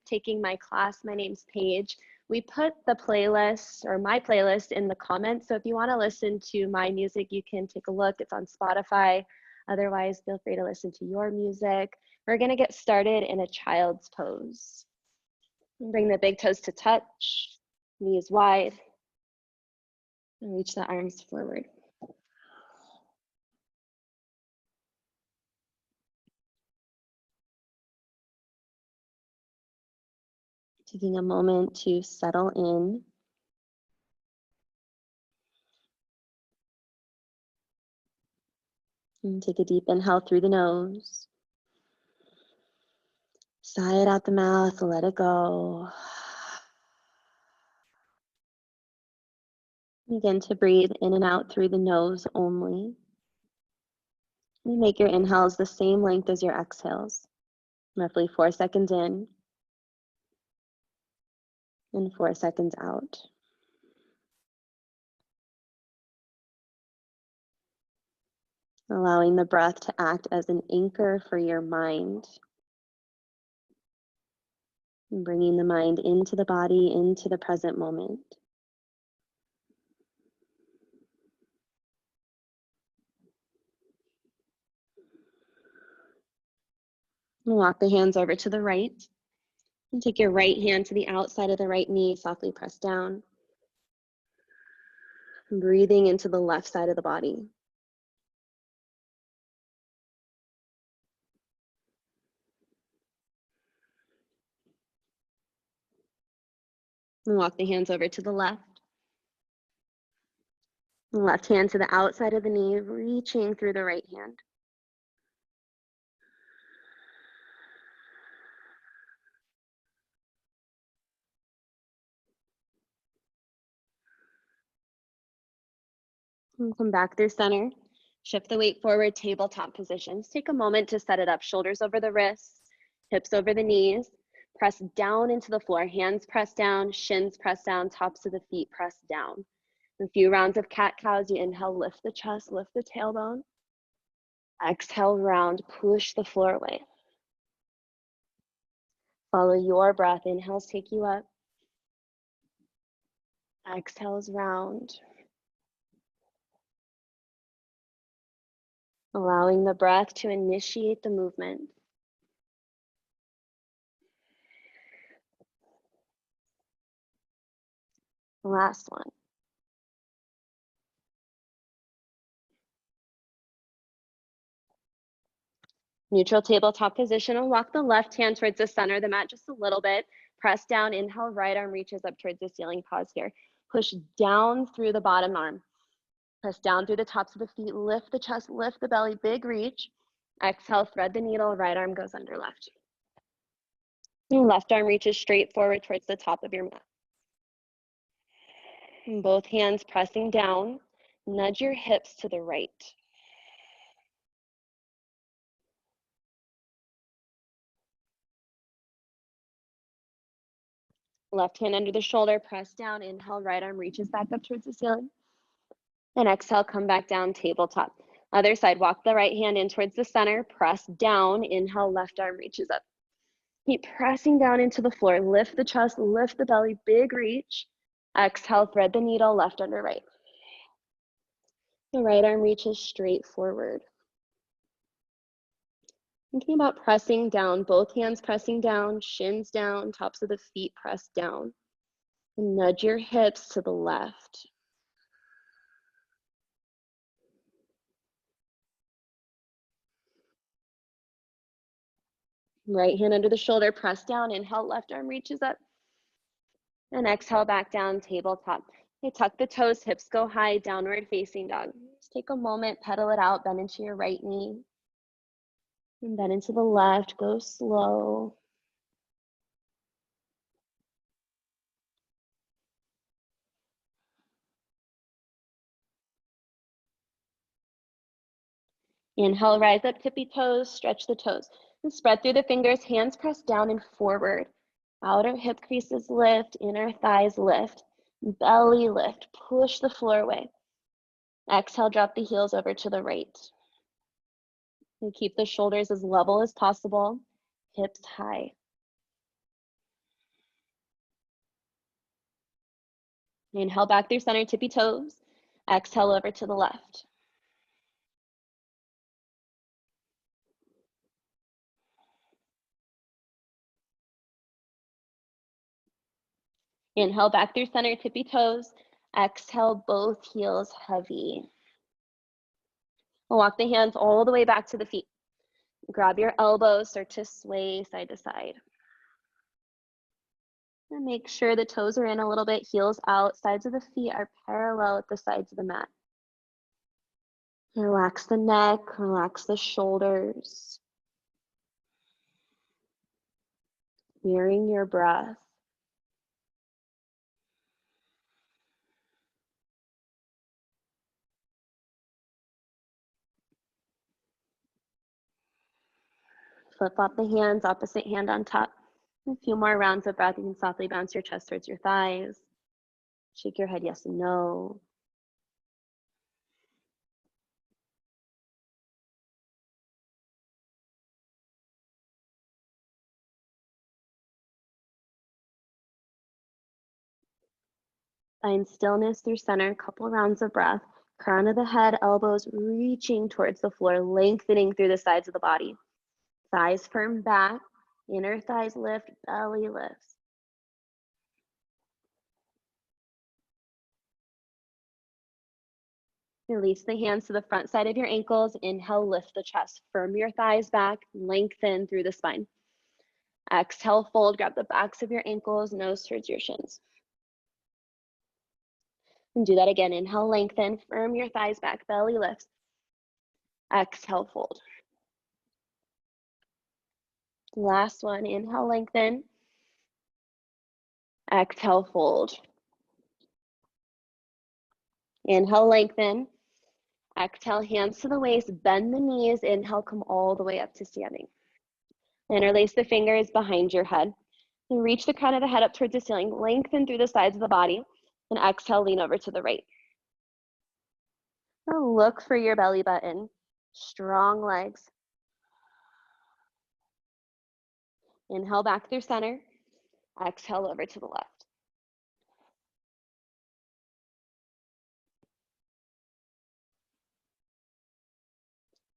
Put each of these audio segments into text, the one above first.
taking my class. My name's Paige. We put the playlist or my playlist in the comments. So if you want to listen to my music, you can take a look. It's on Spotify. Otherwise, feel free to listen to your music. We're going to get started in a child's pose. Bring the big toes to touch, knees wide, and reach the arms forward. Taking a moment to settle in. And take a deep inhale through the nose. Sigh it out the mouth, let it go. Begin to breathe in and out through the nose only. And make your inhales the same length as your exhales. Roughly 4 seconds in and 4 seconds out. Allowing the breath to act as an anchor for your mind. And bringing the mind into the body, into the present moment. And walk the hands over to the right. And take your right hand to the outside of the right knee, softly press down. And breathing into the left side of the body. And walk the hands over to the left. And left hand to the outside of the knee, reaching through the right hand. And come back through center. Shift the weight forward, tabletop positions. Take a moment to set it up. Shoulders over the wrists, hips over the knees. Press down into the floor. Hands press down, shins press down, tops of the feet press down. A few rounds of cat-cows. You inhale, lift the chest, lift the tailbone. Exhale, round, push the floor away. Follow your breath. Inhales take you up. Exhales, round. Allowing the breath to initiate the movement. Last one. Neutral tabletop position. And walk the left hand towards the center of the mat just a little bit. Press down, inhale, right arm reaches up towards the ceiling. Pause here. Push down through the bottom arm. Press down through the tops of the feet. Lift the chest, lift the belly, big reach. Exhale, thread the needle, right arm goes under left. And left arm reaches straight forward towards the top of your mat. And both hands pressing down. Nudge your hips to the right. Left hand under the shoulder, press down, inhale, right arm reaches back up towards the ceiling. And exhale, come back down, tabletop. Other side, walk the right hand in towards the center, press down, inhale, left arm reaches up. Keep pressing down into the floor, lift the chest, lift the belly, big reach. Exhale, thread the needle, left under right. The right arm reaches straight forward. Thinking about pressing down, both hands pressing down, shins down, tops of the feet pressed down. And nudge your hips to the left. Right hand under the shoulder, press down, inhale, left arm reaches up. And exhale, back down, tabletop. Okay, tuck the toes, hips go high, downward facing dog. Just take a moment, pedal it out, bend into your right knee. And bend into the left, go slow. Inhale, rise up, tippy toes, stretch the toes. And spread through the fingers, hands press down and forward. Outer hip creases lift, inner thighs lift, belly lift, push the floor away. Exhale, drop the heels over to the right. And keep the shoulders as level as possible, hips high. Inhale back through center, tippy toes. Exhale over to the left. Inhale back through center, tippy toes. Exhale, both heels heavy. Walk the hands all the way back to the feet. Grab your elbows, start to sway side to side. And make sure the toes are in a little bit, heels out, sides of the feet are parallel with the sides of the mat. Relax the neck, relax the shoulders. Hearing your breath. Flip flop the hands, opposite hand on top. A few more rounds of breath. You can softly bounce your chest towards your thighs. Shake your head yes and no. Find stillness through center, couple rounds of breath. Crown of the head, elbows reaching towards the floor, lengthening through the sides of the body. Thighs firm back, inner thighs lift, belly lifts. Release the hands to the front side of your ankles. Inhale, lift the chest. Firm your thighs back, lengthen through the spine. Exhale, fold, grab the backs of your ankles, nose towards your shins. And do that again. Inhale, lengthen, firm your thighs back, belly lifts. Exhale, fold. Last one, inhale, lengthen. Exhale, fold. Inhale, lengthen. Exhale, hands to the waist, bend the knees. Inhale, come all the way up to standing. Interlace the fingers behind your head. And reach the crown of the head up towards the ceiling. Lengthen through the sides of the body. And exhale, lean over to the right. Now look for your belly button. Strong legs. Inhale back through center. Exhale over to the left.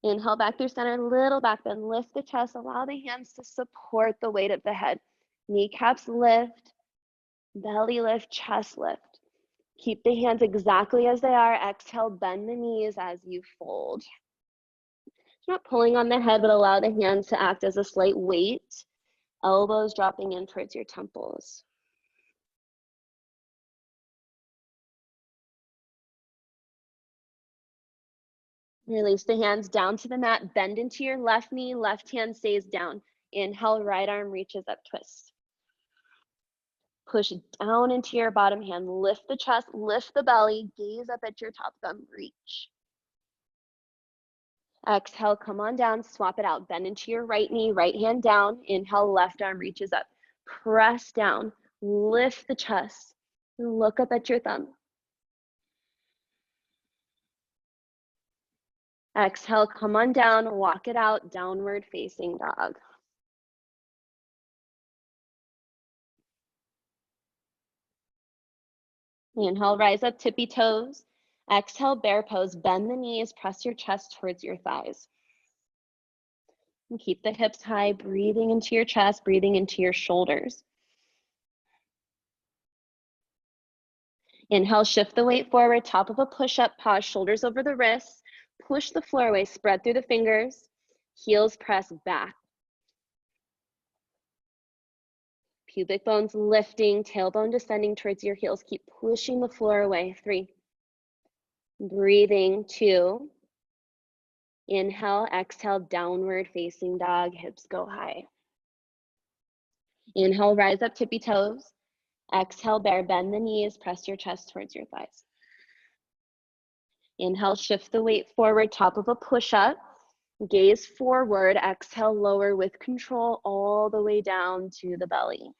Inhale back through center, little back bend. Lift the chest, allow the hands to support the weight of the head. Kneecaps lift, belly lift, chest lift. Keep the hands exactly as they are. Exhale, bend the knees as you fold. You're not pulling on the head, but allow the hands to act as a slight weight. Elbows dropping in towards your temples. Release the hands down to the mat, bend into your left knee, left hand stays down. Inhale, right arm reaches up, twist. Push down into your bottom hand, lift the chest, lift the belly, gaze up at your top thumb, reach. Exhale, come on down, swap it out. Bend into your right knee, right hand down. Inhale, left arm reaches up. Press down, lift the chest, look up at your thumb. Exhale, come on down, walk it out, downward facing dog. Inhale, rise up, tippy toes. Exhale, bear pose, bend the knees, press your chest towards your thighs. And keep the hips high, breathing into your chest, breathing into your shoulders. Inhale, shift the weight forward, top of a push-up, pause, shoulders over the wrists, push the floor away, spread through the fingers, heels press back. Pubic bones lifting, tailbone descending towards your heels. Keep pushing the floor away. 3. Breathing. 2. Inhale, exhale, downward facing dog, hips go high. Inhale, rise up, tippy toes. Exhale, bear, bend the knees, press your chest towards your thighs. Inhale, shift the weight forward, top of a push-up. Gaze forward, exhale, lower with control all the way down to the belly.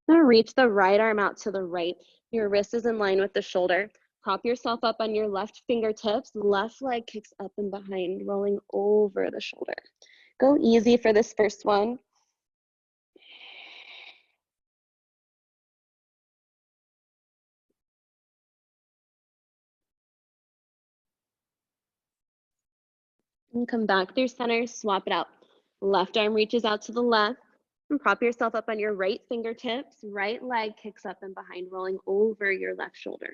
Now reach the right arm out to the right. Your wrist is in line with the shoulder. Prop yourself up on your left fingertips. Left leg kicks up and behind, rolling over the shoulder. Go easy for this first one. And come back through center, swap it out. Left arm reaches out to the left, and prop yourself up on your right fingertips. Right leg kicks up and behind, rolling over your left shoulder.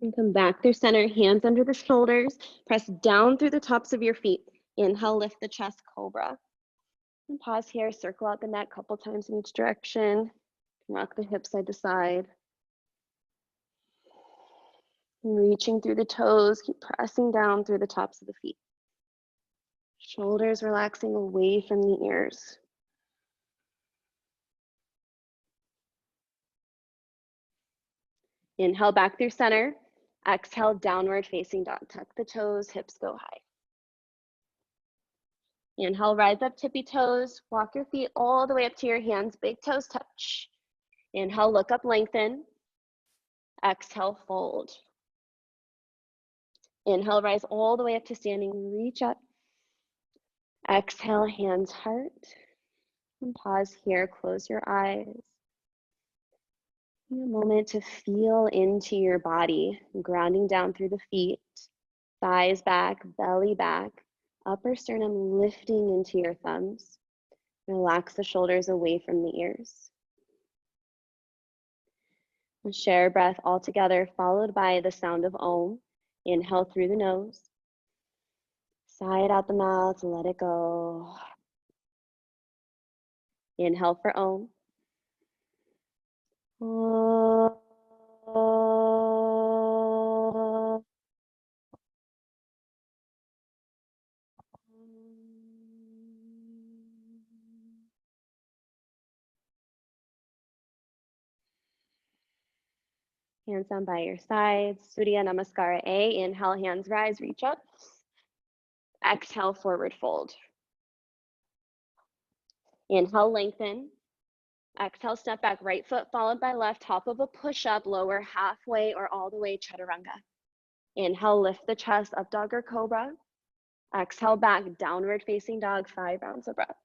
And come back through center, hands under the shoulders. Press down through the tops of your feet. Inhale, lift the chest, cobra. And pause here, circle out the neck a couple times in each direction. Rock the hips side to side. And reaching through the toes, keep pressing down through the tops of the feet. Shoulders relaxing away from the ears. Inhale back through center. Exhale, downward facing dog. Tuck the toes, hips go high. Inhale, rise up, tippy toes. Walk your feet all the way up to your hands. Big toes touch. Inhale, look up, lengthen. Exhale, fold. Inhale, rise all the way up to standing. Reach up. Exhale, hands, heart. And pause here, close your eyes. A moment to feel into your body, grounding down through the feet, thighs back, belly back, upper sternum lifting into your thumbs. Relax the shoulders away from the ears. We'll share a breath all together, followed by the sound of Om. Inhale through the nose. Sigh it out the mouth, let it go. Inhale for Om. Hands down by your sides. Surya Namaskara A. Inhale, hands rise, reach up. Exhale, forward fold. Inhale, lengthen. Exhale, step back, right foot followed by left, top of a push-up, lower halfway or all the way, chaturanga. Inhale, lift the chest, up dog or cobra. Exhale, back, downward facing dog, 5 rounds of breath.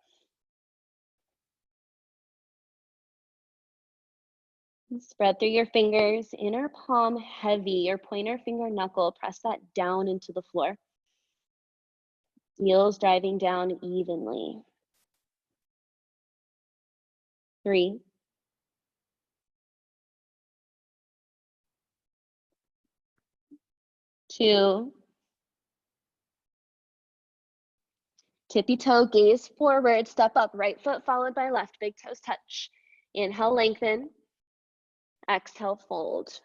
Spread through your fingers, inner palm heavy, your pointer finger knuckle, press that down into the floor. Heels driving down evenly. 3, 2, tippy toe, gaze forward, step up, right foot followed by left, big toes touch. Inhale, lengthen. Exhale, fold.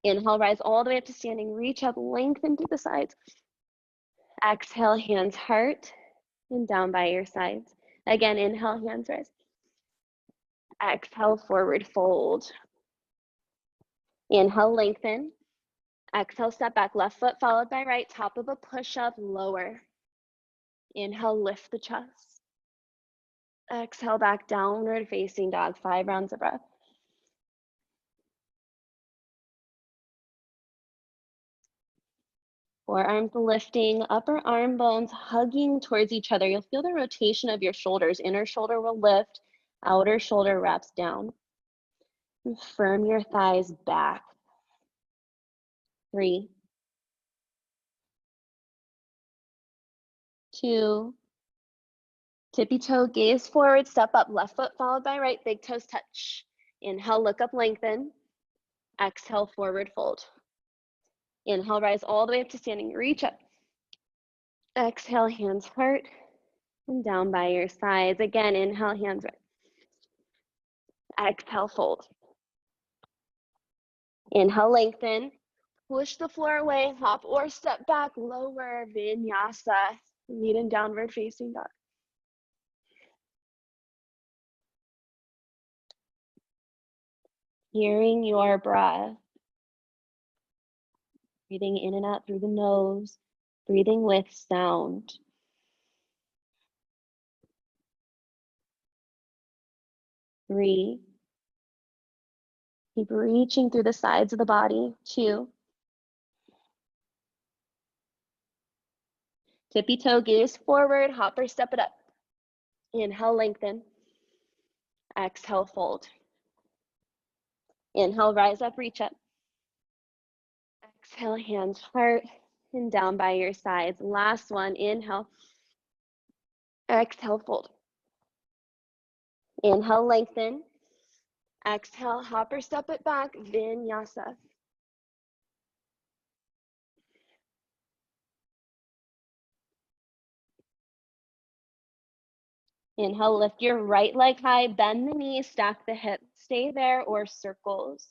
Inhale, rise all the way up to standing, reach up, lengthen to the sides. Exhale, hands heart, and down by your sides. Again, inhale, hands rise. Exhale, forward fold. Inhale, lengthen. Exhale, step back, left foot followed by right, top of a push-up, lower. Inhale, lift the chest. Exhale, back, downward facing dog, 5 rounds of breath. Forearms lifting, upper arm bones hugging towards each other. You'll feel the rotation of your shoulders. Inner shoulder will lift, outer shoulder wraps down. And firm your thighs back. 3, 2, tippy toe, gaze forward, step up, left foot followed by right, big toes touch. Inhale, look up, lengthen. Exhale, forward fold. Inhale, rise all the way up to standing, reach up. Exhale, hands heart, and down by your sides. Again, inhale, hands right. Exhale, fold. Inhale, lengthen. Push the floor away, hop or step back, lower, vinyasa. Meet in downward facing dog. Hearing your breath. Breathing in and out through the nose, breathing with sound. 3, keep reaching through the sides of the body. 2, Tippy toe, gaze forward, hop or step it up. Inhale, lengthen. Exhale, fold. Inhale, rise up, reach up. Exhale, hands heart and down by your sides. Last one, inhale. Exhale, fold. Inhale, lengthen. Exhale, hop or step it back, Vinyasa. Inhale, lift your right leg high, bend the knees, stack the hips. Stay there or circles.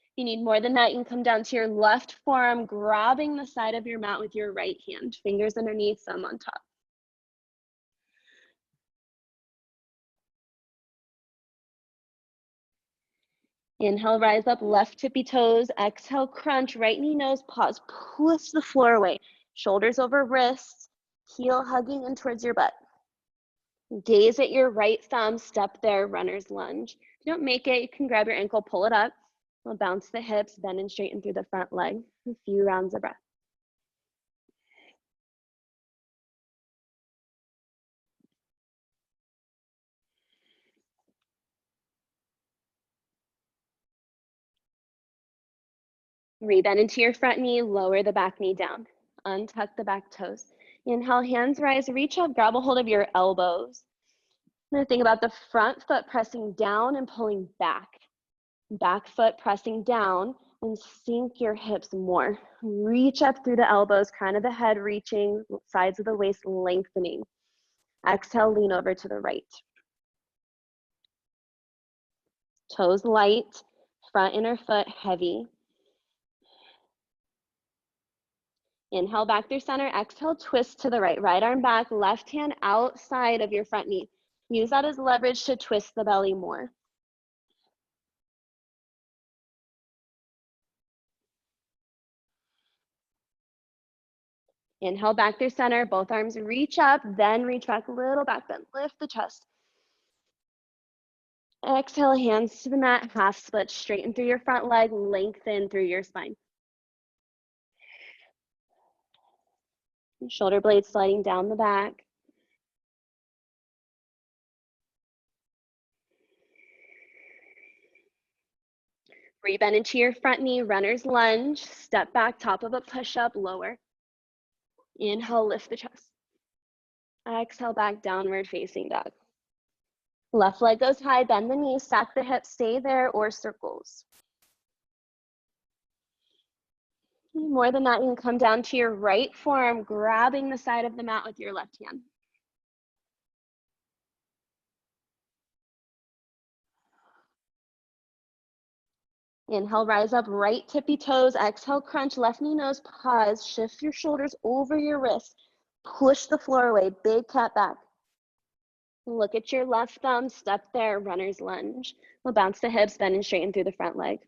If you need more than that, you can come down to your left forearm, grabbing the side of your mat with your right hand. Fingers underneath, thumb on top. Inhale, rise up, left tippy toes. Exhale, crunch, right knee, nose, pause. Push the floor away. Shoulders over wrists, heel hugging in towards your butt. Gaze at your right thumb, step there, runner's lunge. If you don't make it, you can grab your ankle, pull it up. We'll bounce the hips, bend and straighten through the front leg. A few rounds of breath. Rebend into your front knee, lower the back knee down. Untuck the back toes. Inhale, hands rise, reach up, grab a hold of your elbows. Now think about the front foot pressing down and pulling back. Back foot pressing down and sink your hips more. Reach up through the elbows, crown of the head reaching, sides of the waist lengthening. Exhale, lean over to the right. Toes light, front inner foot heavy. Inhale back through center, exhale, twist to the right. Right arm back, left hand outside of your front knee. Use that as leverage to twist the belly more. Inhale back through center, both arms reach up, then reach back, little back bend, lift the chest. Exhale, hands to the mat, half split, straighten through your front leg, lengthen through your spine. Shoulder blades sliding down the back. Rebend into your front knee, runner's lunge, step back, top of a push-up, lower. Inhale, lift the chest. Exhale, back, downward facing dog. Left leg goes high, bend the knees, stack the hips, stay there or circles. More than that, you can come down to your right forearm, grabbing the side of the mat with your left hand. Inhale, rise up, right tippy toes. Exhale, crunch, left knee, nose, pause. Shift your shoulders over your wrist. Push the floor away, big cat back. Look at your left thumb, step there, runner's lunge. We'll bounce the hips, bend and straighten through the front leg.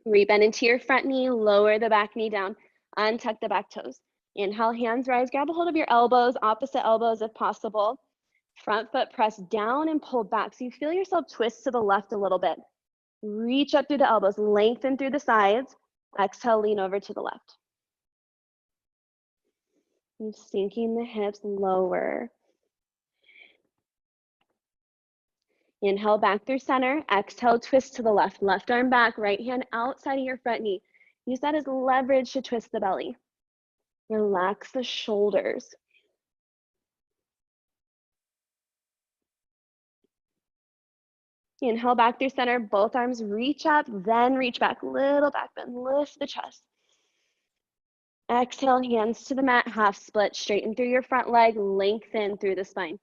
Rebend into your front knee, lower the back knee down, untuck the back toes. Inhale, hands rise, grab a hold of your elbows, opposite elbows if possible. Front foot press down and pull back. So you feel yourself twist to the left a little bit. Reach up through the elbows, lengthen through the sides. Exhale, lean over to the left. You're sinking the hips lower. Inhale back through center. Exhale, twist to the left. Left arm back, right hand outside of your front knee. Use that as leverage to twist the belly. Relax the shoulders. Inhale back through center, both arms reach up, then reach back, little back bend, lift the chest. Exhale, hands to the mat, half split, straighten through your front leg, lengthen through the spine.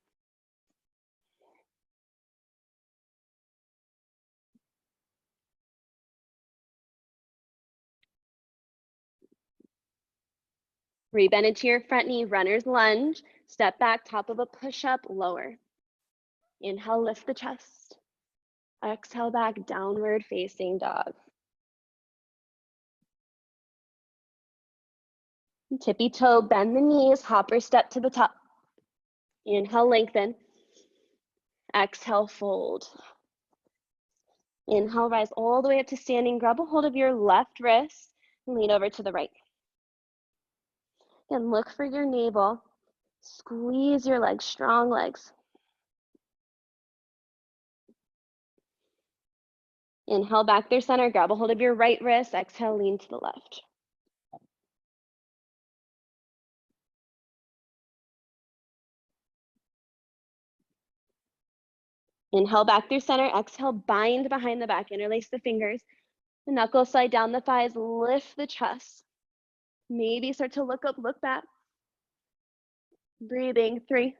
Rebend into your front knee, runner's lunge, step back, top of a push-up, lower. Inhale, lift the chest. Exhale back, downward facing dog. Tippy toe, bend the knees, hopper step to the top. Inhale, lengthen. Exhale, fold. Inhale, rise all the way up to standing. Grab a hold of your left wrist and lean over to the right. And look for your navel. Squeeze your legs, strong legs. Inhale, back through center. Grab a hold of your right wrist. Exhale, lean to the left. Inhale, back through center. Exhale, bind behind the back. Interlace the fingers. The knuckles slide down the thighs. Lift the chest. Maybe start to look up, look back. Breathing, 3,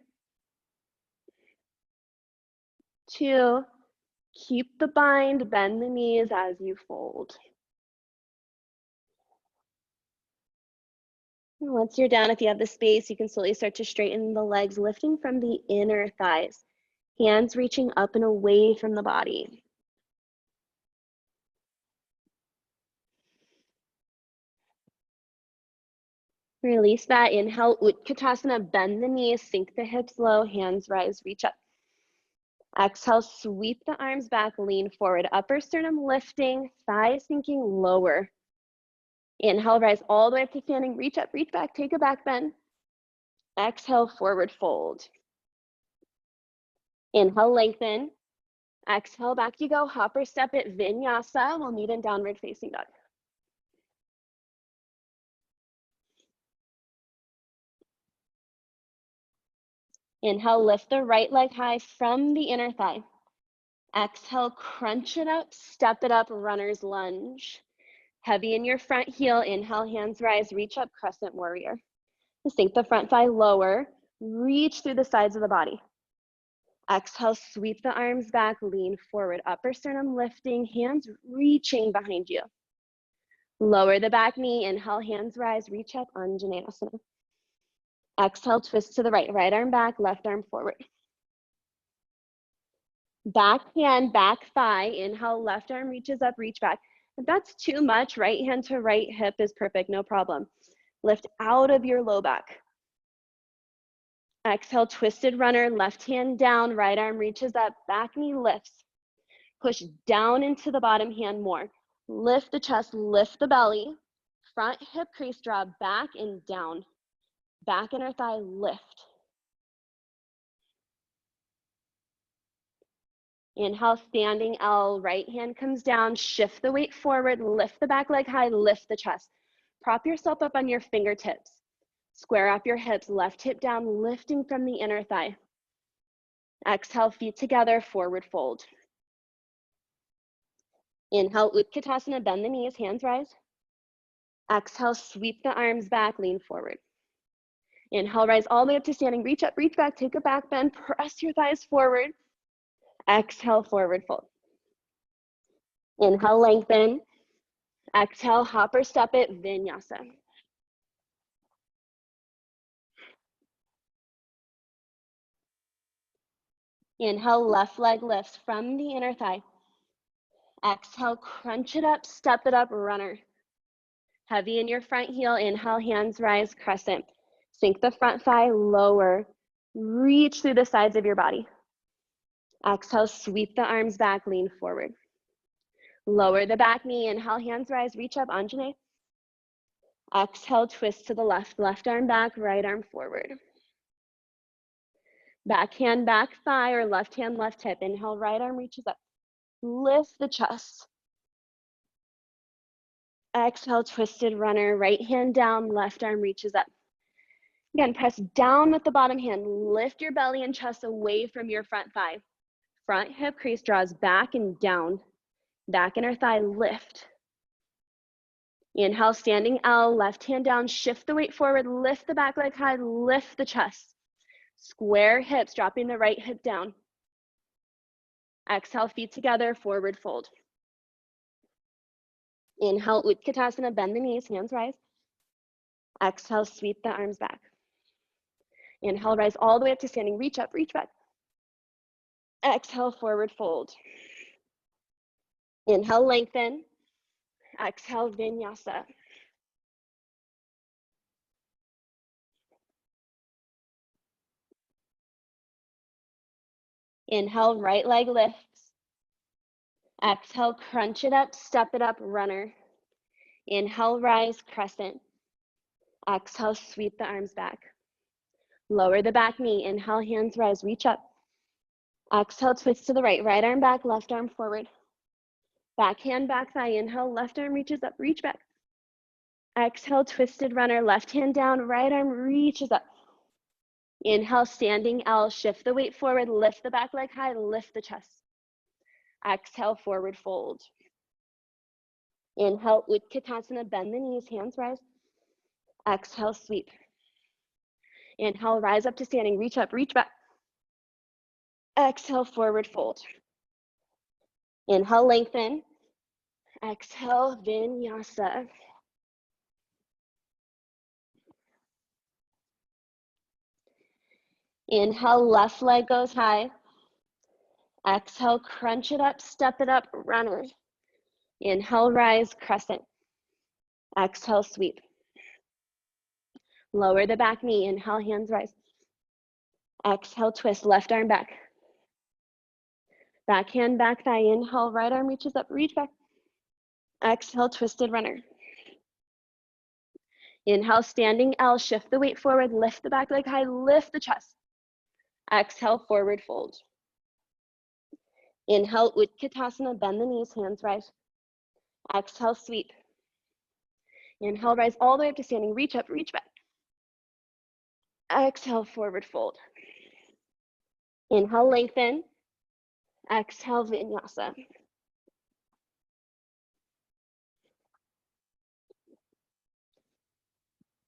2, keep the bind, bend the knees as you fold. And once you're down, if you have the space, you can slowly start to straighten the legs, lifting from the inner thighs. Hands reaching up and away from the body. Release that. Inhale, Utkatasana, bend the knees, sink the hips low, hands rise, reach up. Exhale, sweep the arms back, lean forward, upper sternum lifting, thighs sinking lower. Inhale, rise all the way up to standing, reach up, reach back, take a back bend. Exhale, forward fold. Inhale, lengthen. Exhale, back you go, hopper step it, Vinyasa. We'll meet in downward facing dog. Inhale, lift the right leg high from the inner thigh. Exhale, crunch it up, step it up, runner's lunge. Heavy in your front heel, inhale, hands rise, reach up, crescent warrior. Sink the front thigh lower, reach through the sides of the body. Exhale, sweep the arms back, lean forward, upper sternum lifting, hands reaching behind you. Lower the back knee, inhale, hands rise, reach up, Anjaneyasana. Exhale, twist to the right, right arm back, left arm forward. Back hand, back thigh, inhale, left arm reaches up, reach back. If that's too much, right hand to right hip is perfect, no problem. Lift out of your low back. Exhale, twisted runner, left hand down, right arm reaches up, back knee lifts. Push down into the bottom hand more. Lift the chest, lift the belly. Front hip crease draw back and down. Back inner thigh lift. Inhale, standing L, right hand comes down, shift the weight forward, lift the back leg high, lift the chest. Prop yourself up on your fingertips. Square up your hips, left hip down, lifting from the inner thigh. Exhale, feet together, forward fold. Inhale, Utkatasana, bend the knees, hands rise. Exhale, sweep the arms back, lean forward. Inhale, rise all the way up to standing, reach up, reach back, take a back bend, press your thighs forward. Exhale, forward fold. Inhale, lengthen. Exhale, hopper step it, Vinyasa. Inhale, left leg lifts from the inner thigh. Exhale, crunch it up, step it up, runner. Heavy in your front heel, inhale, hands rise, crescent. Sink the front thigh lower, reach through the sides of your body. Exhale, sweep the arms back, lean forward. Lower the back knee, inhale, hands rise, reach up, Anjane. Exhale, twist to the left, left arm back, right arm forward. Back hand, back thigh, or left hand, left hip. Inhale, right arm reaches up. Lift the chest. Exhale, twisted runner, right hand down, left arm reaches up. Again, press down with the bottom hand. Lift your belly and chest away from your front thigh. Front hip crease draws back and down. Back inner thigh lift. Inhale, standing L, left hand down, shift the weight forward, lift the back leg high, lift the chest. Square hips, dropping the right hip down. Exhale, feet together, forward fold. Inhale, Utkatasana, bend the knees, hands rise. Exhale, sweep the arms back. Inhale, rise all the way up to standing, reach up, reach back. Exhale, forward fold. Inhale, lengthen. Exhale, Vinyasa. Inhale, right leg lifts. Exhale, crunch it up, step it up, runner. Inhale, rise, crescent. Exhale, sweep the arms back. Lower the back knee. Inhale, hands rise, reach up. Exhale, twist to the right. Right arm back, left arm forward. Back hand, back thigh. Inhale, left arm reaches up, reach back. Exhale, twisted runner, left hand down, right arm reaches up. Inhale, standing L, shift the weight forward, lift the back leg high, lift the chest. Exhale, forward fold. Inhale, Utkatasana, bend the knees, hands rise. Exhale, sweep. Inhale, rise up to standing, reach up, reach back. Exhale, forward fold. Inhale, lengthen. Exhale, Vinyasa. Inhale, left leg goes high. Exhale, crunch it up, step it up, runner. Inhale, rise, crescent. Exhale, sweep. Lower the back knee. Inhale, hands rise. Exhale, twist, left arm back. Back hand, back thigh. Inhale, right arm reaches up, reach back. Exhale, twisted runner. Inhale, standing L, shift the weight forward, lift the back leg high, lift the chest. Exhale, forward fold. Inhale, Utkatasana, bend the knees, hands rise. Exhale, sweep. Inhale, rise all the way up to standing, reach up, reach back. Exhale, forward fold. Inhale, lengthen. Exhale, Vinyasa.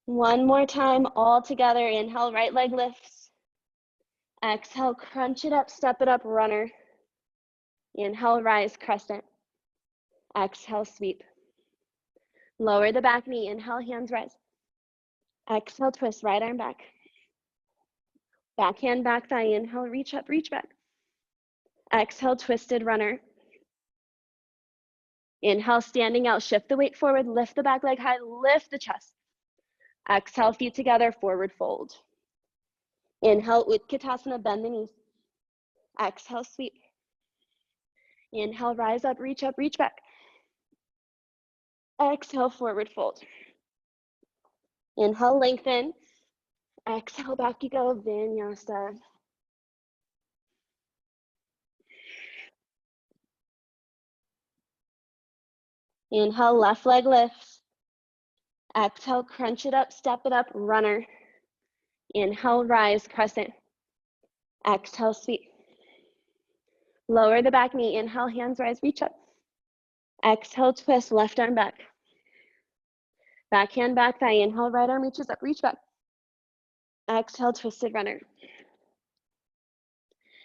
One more time, all together. Inhale, right leg lifts. Exhale, crunch it up, step it up, runner. Inhale, rise, crescent. Exhale, sweep. Lower the back knee. Inhale, hands rise. Exhale, twist, right arm back. Back hand, back thigh. Inhale, reach up, reach back. Exhale, twisted runner. Inhale, standing out, shift the weight forward, lift the back leg high, lift the chest. Exhale, feet together, forward fold. Inhale, Utkatasana, bend the knees. Exhale, sweep. Inhale, rise up, reach back. Exhale, forward fold. Inhale, lengthen. Exhale, back you go, Vinyasa. Inhale, left leg lifts. Exhale, crunch it up, step it up, runner. Inhale, rise, crescent. Exhale, sweep. Lower the back knee. Inhale, hands rise, reach up. Exhale, twist, left arm back. Back hand, back thigh. Inhale, right arm reaches up, reach back. Exhale, twisted runner.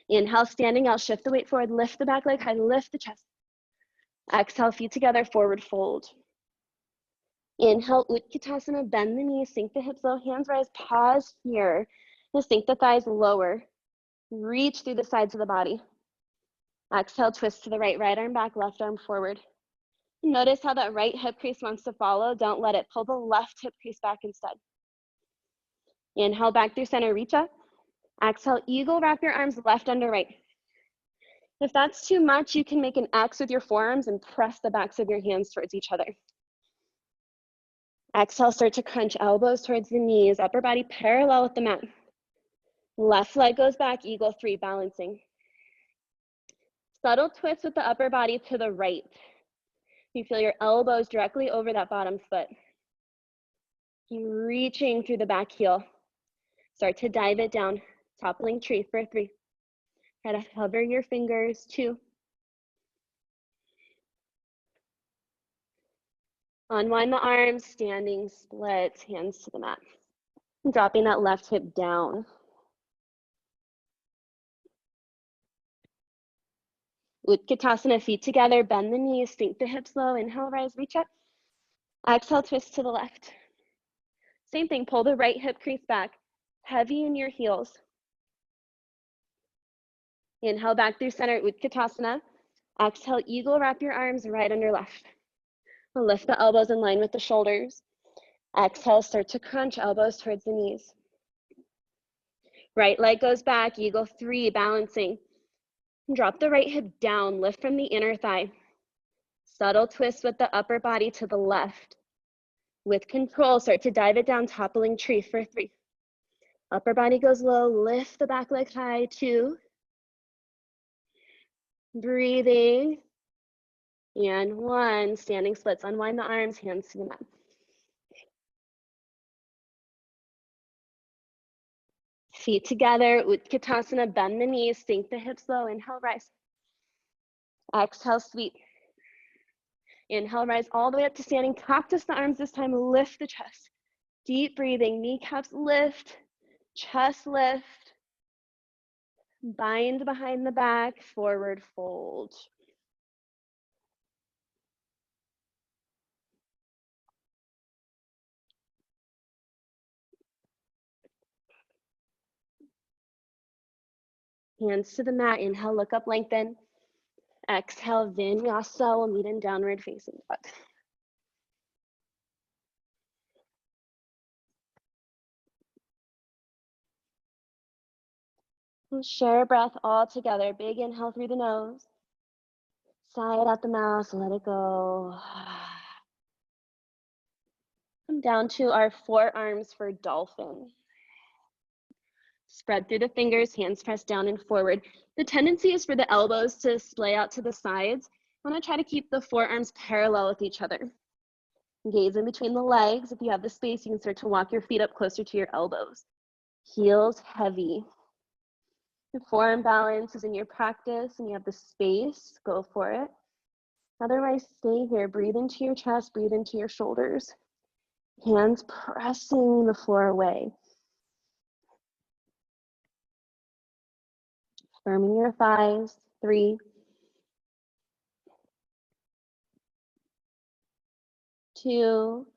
Inhale, standing out, shift the weight forward, lift the back leg high, lift the chest. Exhale, feet together, forward fold. Inhale, Utkatasana, bend the knees, sink the hips low, hands rise, pause here. Just sink the thighs lower. Reach through the sides of the body. Exhale, twist to the right, right arm back, left arm forward. Notice how that right hip crease wants to follow. Don't let it. Pull the left hip crease back instead. Inhale, back through center, reach up. Exhale, eagle, wrap your arms left under right. If that's too much, you can make an X with your forearms and press the backs of your hands towards each other. Exhale, start to crunch elbows towards the knees, upper body parallel with the mat. Left leg goes back, eagle 3, balancing. Subtle twist with the upper body to the right. You feel your elbows directly over that bottom foot. Keep reaching through the back heel. Start to dive it down. Toppling tree for 3. Try to hover your fingers, 2. Unwind the arms, standing splits, hands to the mat. Dropping that left hip down. Utkatasana, feet together, bend the knees, sink the hips low. Inhale, rise, reach up. Exhale, twist to the left. Same thing, pull the right hip crease back. Heavy in your heels. Inhale, back through center, Utkatasana. Exhale, eagle, wrap your arms right under left. Lift the elbows in line with the shoulders. Exhale, start to crunch elbows towards the knees. Right leg goes back, eagle 3, balancing. Drop the right hip down, lift from the inner thigh. Subtle twist with the upper body to the left. With control, start to dive it down, toppling tree for 3. Upper body goes low, lift the back leg high, 2. Breathing. And 1, standing splits, unwind the arms, hands to the mat. Feet together, Utkatasana, bend the knees, sink the hips low, inhale, rise. Exhale, sweep. Inhale, rise all the way up to standing. Cactus the arms this time, lift the chest. Deep breathing, kneecaps lift, chest lift. Bind behind the back, forward fold. Hands to the mat, inhale, look up, lengthen. Exhale, Vinyasa, we'll meet in downward facing dog. We'll share a breath all together. Big inhale through the nose. Sigh out the mouth, let it go. Come down to our forearms for dolphin. Spread through the fingers, hands pressed down and forward. The tendency is for the elbows to splay out to the sides. I want to try to keep the forearms parallel with each other. Gaze in between the legs. If you have the space, you can start to walk your feet up closer to your elbows. Heels heavy. If forearm balance is in your practice and you have the space, go for it. Otherwise, stay here. Breathe into your chest, breathe into your shoulders. Hands pressing the floor away. Firming your thighs. 3, 2,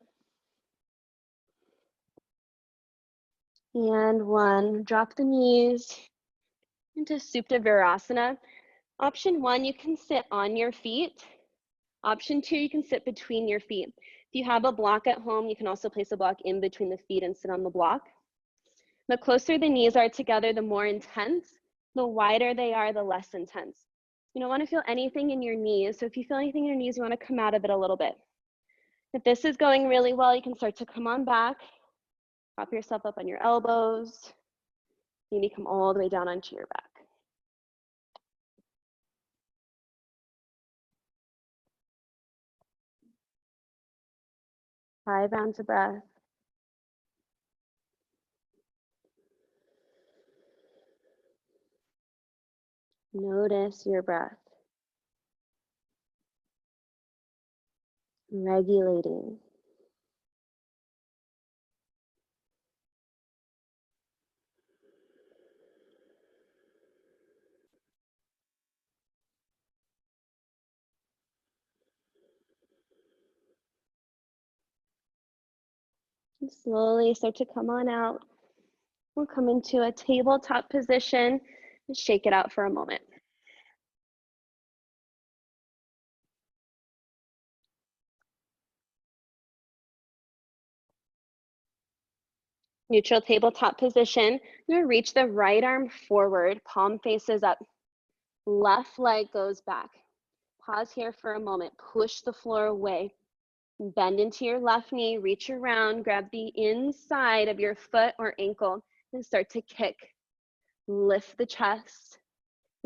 and 1. Drop the knees into Supta Virasana. Option 1, you can sit on your feet. Option 2, you can sit between your feet. If you have a block at home, you can also place a block in between the feet and sit on the block. The closer the knees are together, the more intense. The wider they are, the less intense. You don't want to feel anything in your knees. So if you feel anything in your knees, you want to come out of it a little bit. If this is going really well, you can start to come on back. Prop yourself up on your elbows. Maybe come all the way down onto your back. Five rounds of breath. Notice your breath. Regulating. And slowly start to come on out. We'll come into a tabletop position and shake it out for a moment. Neutral tabletop position. You're gonna reach the right arm forward, palm faces up. Left leg goes back. Pause here for a moment. Push the floor away. Bend into your left knee, reach around, grab the inside of your foot or ankle and start to kick. Lift the chest.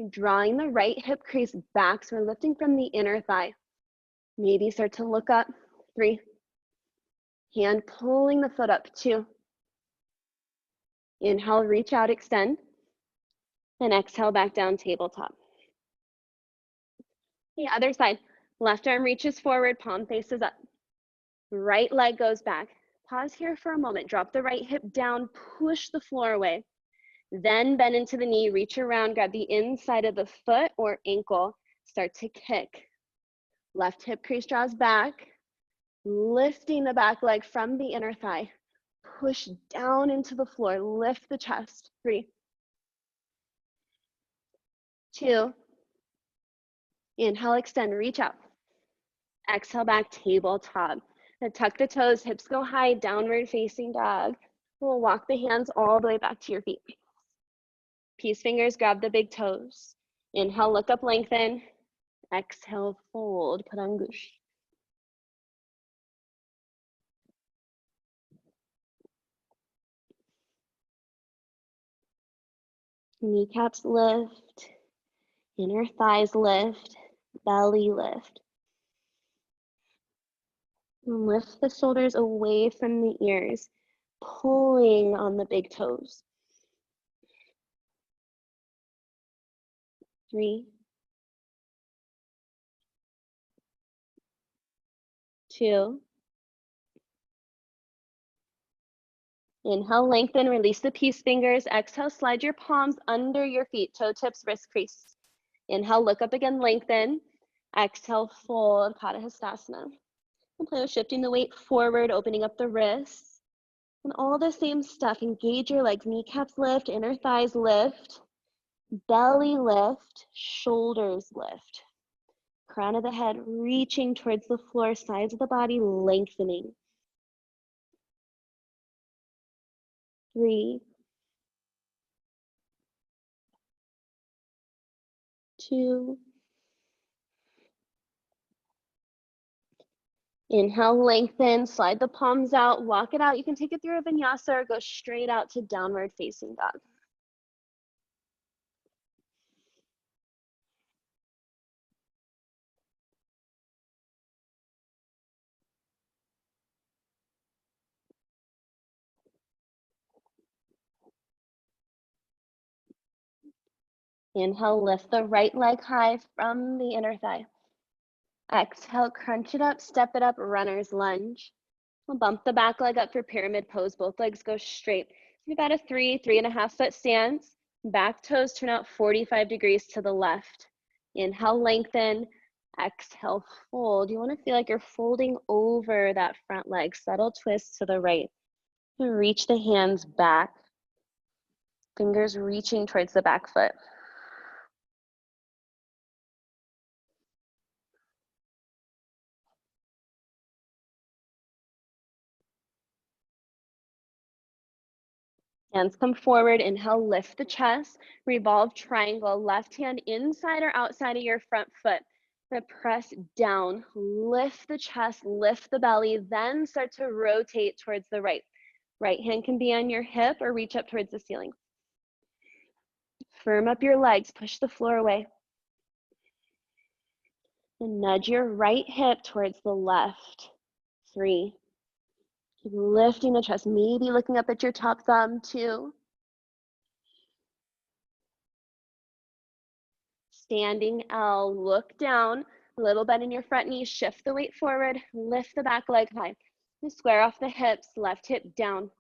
Drawing the right hip crease back, so we're lifting from the inner thigh. Maybe start to look up. 3. Hand pulling the foot up. 2. Inhale, reach out, extend. And exhale back down, tabletop. The other side. Left arm reaches forward, palm faces up. Right leg goes back. Pause here for a moment. Drop the right hip down, push the floor away. Then bend into the knee, reach around, grab the inside of the foot or ankle, start to kick. Left hip crease draws back, lifting the back leg from the inner thigh. Push down into the floor, lift the chest. 3, 2, inhale, extend, reach out. Exhale back, tabletop. Now tuck the toes, hips go high, downward facing dog. We'll walk the hands all the way back to your feet. Peace fingers, grab the big toes. Inhale, look up, lengthen. Exhale, fold, put on goosh. Kneecaps lift, inner thighs lift, belly lift. And lift the shoulders away from the ears, pulling on the big toes. 3, 2. Inhale, lengthen, release the peace fingers. Exhale, slide your palms under your feet, toe tips, wrist crease. Inhale, look up again, lengthen. Exhale, fold, Padahastasana. And play with shifting the weight forward, opening up the wrists. And all the same stuff, engage your legs, kneecaps lift, inner thighs lift, belly lift, shoulders lift. Crown of the head reaching towards the floor, sides of the body lengthening. 3, 2. Inhale, lengthen, slide the palms out, walk it out. You can take it through a vinyasa or go straight out to downward facing dog. Inhale, lift the right leg high from the inner thigh. Exhale, crunch it up, step it up, runner's lunge. We'll bump the back leg up for pyramid pose. Both legs go straight. You've got a 3.5 foot stance. Back toes turn out 45 degrees to the left. Inhale, lengthen. Exhale, fold. You want to feel like you're folding over that front leg. Subtle twist to the right. Reach the hands back. Fingers reaching towards the back foot. Hands come forward, inhale, lift the chest, revolve triangle, left hand inside or outside of your front foot. Press down, lift the chest, lift the belly, then start to rotate towards the right. Right hand can be on your hip or reach up towards the ceiling. Firm up your legs, push the floor away. And nudge your right hip towards the left. 3. Keep lifting the chest, maybe looking up at your top thumb. 2. Standing L, look down, little bend in your front knee, shift the weight forward, lift the back leg high. Square off the hips, left hip down.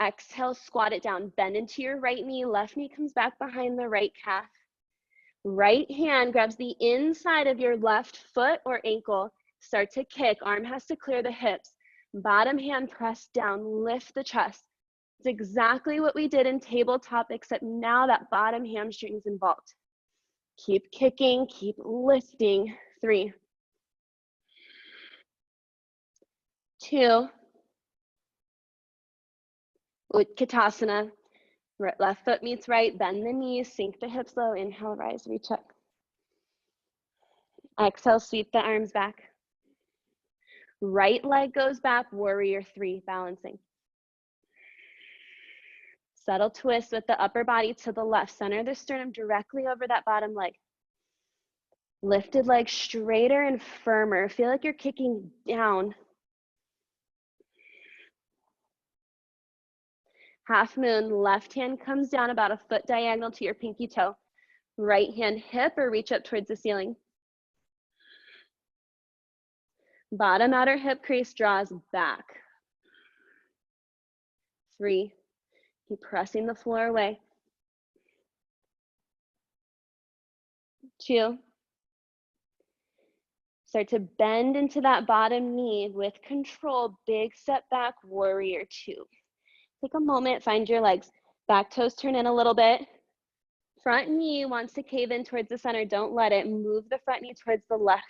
Exhale, squat it down, bend into your right knee, left knee comes back behind the right calf. Right hand grabs the inside of your left foot or ankle. Start to kick, arm has to clear the hips. Bottom hand press down, lift the chest. It's exactly what we did in tabletop, except now that bottom hamstring's involved. Keep kicking, keep lifting. 3, 2, Utkatasana. Left foot meets right, bend the knees, sink the hips low, inhale, rise, reach up. Exhale, sweep the arms back. Right leg goes back, warrior 3, balancing. Subtle twist with the upper body to the left, center the sternum directly over that bottom leg. Lifted leg straighter and firmer. Feel like you're kicking down. Half moon, left hand comes down about a foot diagonal to your pinky toe. Right hand hip or reach up towards the ceiling. Bottom outer hip crease draws back. 3, keep pressing the floor away. 2, start to bend into that bottom knee with control, big step back, warrior 2. Take a moment, find your legs. Back toes turn in a little bit. Front knee wants to cave in towards the center. Don't let it. Move the front knee towards the left.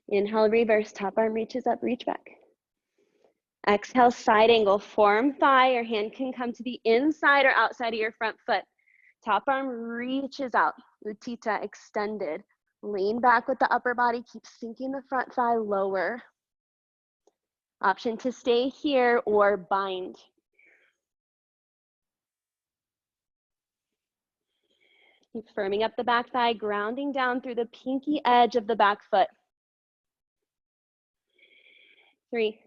Inhale, reverse. Top arm reaches up, reach back. Exhale, side angle, forearm thigh. Your hand can come to the inside or outside of your front foot. Top arm reaches out, Utthita extended. Lean back with the upper body, keep sinking the front thigh lower. Option to stay here or bind. Keep firming up the back thigh, grounding down through the pinky edge of the back foot. 3,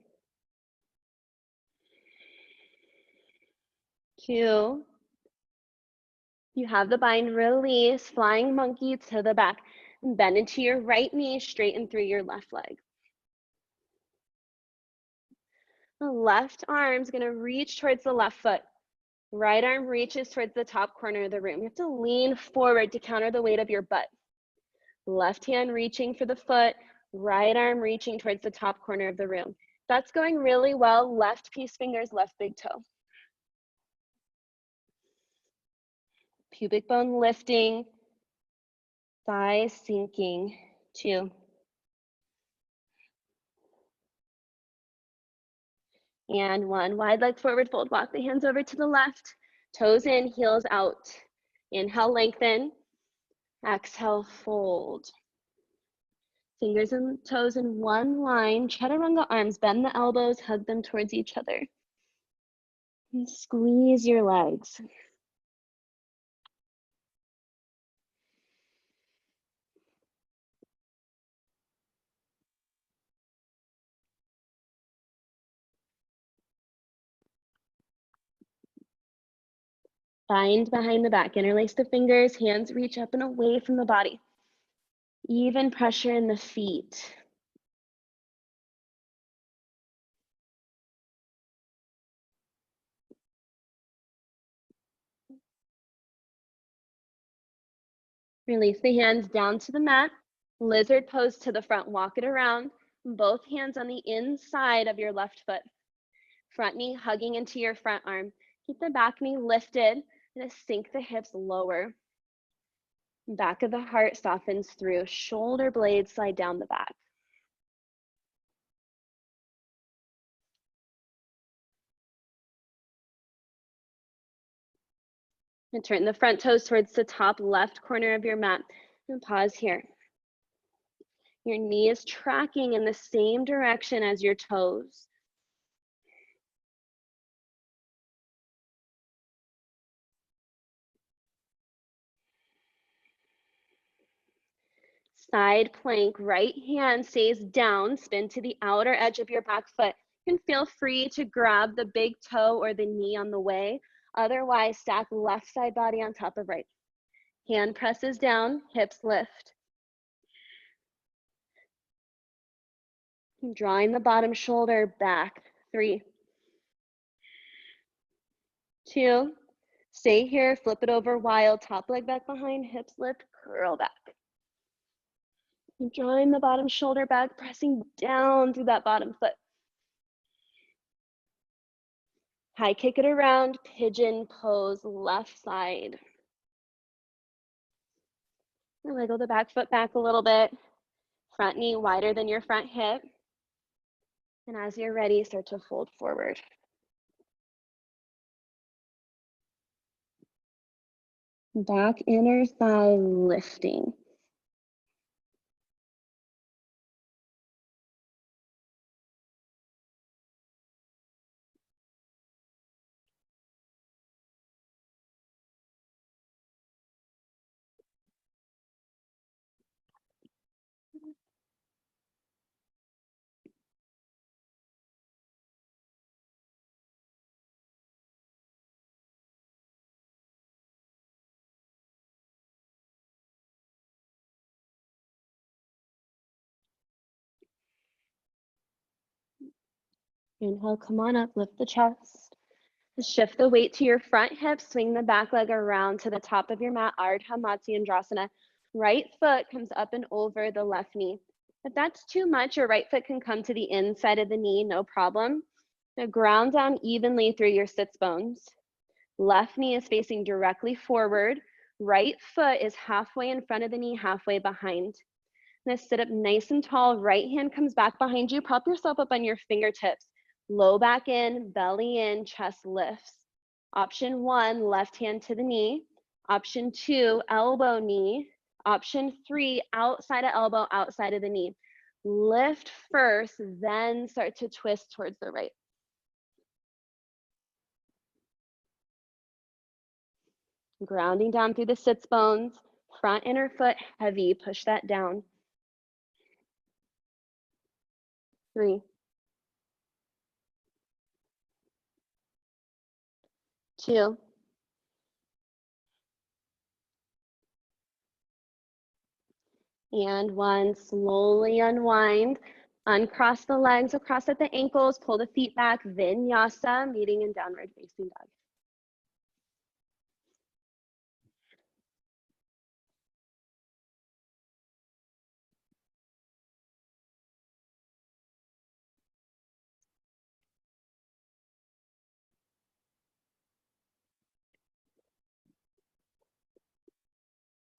2. You have the bind, release, flying monkey to the back. Bend into your right knee, straighten through your left leg. The left arm's gonna reach towards the left foot. Right arm reaches towards the top corner of the room. You have to lean forward to counter the weight of your butt. Left hand reaching for the foot, right arm reaching towards the top corner of the room. That's going really well. Left peace fingers, left big toe. Pubic bone lifting, thighs sinking. 2. And 1. Wide leg forward fold. Walk the hands over to the left. Toes in, heels out. Inhale, lengthen. Exhale, fold. Fingers and toes in one line. Chaturanga arms. Bend the elbows, hug them towards each other. And squeeze your legs. Bind behind the back. Interlace the fingers. Hands reach up and away from the body. Even pressure in the feet. Release the hands down to the mat. Lizard pose to the front. Walk it around. Both hands on the inside of your left foot. Front knee hugging into your front arm. Keep the back knee lifted and sink the hips lower. Back of the heart softens through. Shoulder blades slide down the back. And turn the front toes towards the top left corner of your mat. And pause here. Your knee is tracking in the same direction as your toes. Side plank, right hand stays down, spin to the outer edge of your back foot. You can feel free to grab the big toe or the knee on the way. Otherwise, stack left side body on top of right. Hand presses down, hips lift. Drawing the bottom shoulder back. 3, 2, stay here, flip it over wild, top leg back behind, hips lift, curl back. Drawing the bottom shoulder back, pressing down through that bottom foot. High kick it around, pigeon pose, left side. And wiggle the back foot back a little bit. Front knee wider than your front hip. And as you're ready, start to fold forward. Back inner thigh lifting. Inhale, come on up, lift the chest. Shift the weight to your front hip, swing the back leg around to the top of your mat, Ardha Matsyendrasana. Right foot comes up and over the left knee. If that's too much, your right foot can come to the inside of the knee, no problem. Now ground down evenly through your sits bones. Left knee is facing directly forward. Right foot is halfway in front of the knee, halfway behind. Now sit up nice and tall. Right hand comes back behind you. Prop yourself up on your fingertips. Low back in, belly in, chest lifts. Option 1, left hand to the knee. Option 2, elbow knee. Option 3, outside of elbow, outside of the knee. Lift first, then start to twist towards the right. Grounding down through the sits bones. Front inner foot heavy, push that down. 3, 2, and 1. Slowly unwind. Uncross the legs across at the ankles, pull the feet back, Vinyasa, meeting in downward facing dog.